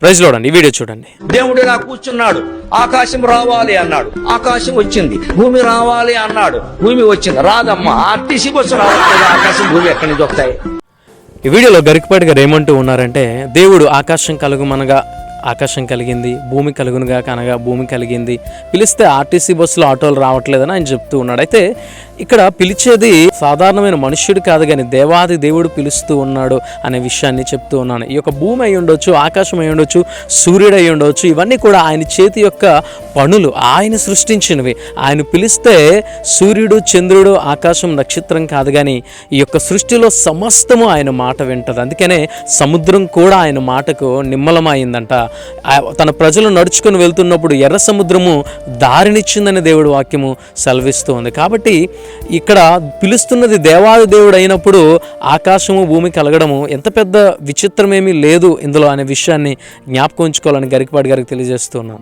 Praise lord అండి. ఈ video చూడండి. దేవుడు ఇలా కూర్చున్నాడు, ఆకాశం రావాలి అన్నాడు, ఆకాశం వచ్చింది. భూమి రావాలి అన్నాడు, భూమి వచ్చింది. రాదమ్మా, ఆర్టీసీ బస్సు రావట్లేదు, ఆకాశం భూమి ఎక్కడి నుంచి వస్తాయి? ఈ వీడియోలో గరికపాటి గారు ఏమంటూ ఉన్నారంటే, దేవుడు ఆకాశం కలుగుమనగా ఆకాశం కలిగింది, భూమి కలుగునుగా కనగా భూమి కలిగింది, పిలిస్తే ఆర్టీసీ బస్సులో ఆటోలు రావట్లేదని ఆయన చెప్తూ ఉన్నాడు. అయితే ఇక్కడ పిలిచేది సాధారణమైన మనుష్యుడు కాదు, కానీ దేవాది దేవుడు పిలుస్తూ ఉన్నాడు అనే విషయాన్ని చెప్తూ ఉన్నాను. ఈ యొక్క భూమి అయి ఉండొచ్చు, ఆకాశం అయి ఉండొచ్చు, సూర్యుడు అయి ఉండవచ్చు, ఇవన్నీ కూడా ఆయన చేతి యొక్క పనులు, ఆయన సృష్టించినవి. ఆయన పిలిస్తే సూర్యుడు, చంద్రుడు, ఆకాశం, నక్షత్రం కాదు, కానీ ఈ యొక్క సృష్టిలో సమస్తము ఆయన మాట వింటది. అందుకనే సముద్రం కూడా ఆయన మాటకు నిమ్మలమైందంట. తన ప్రజలు నడుచుకుని వెళ్తున్నప్పుడు ఎర్ర సముద్రము దారినిచ్చిందని దేవుడి వాక్యము సెలవిస్తూ ఉంది. కాబట్టి ఇక్కడ పిలుస్తున్నది దేవాది దేవుడు అయినప్పుడు ఆకాశము భూమి కలగడము ఎంత పెద్ద విచిత్రమేమీ లేదు ఇందులో అనే విషయాన్ని జ్ఞాపకం ఉంచుకోవాలని గరికపాటి గారికి తెలియజేస్తున్నాం.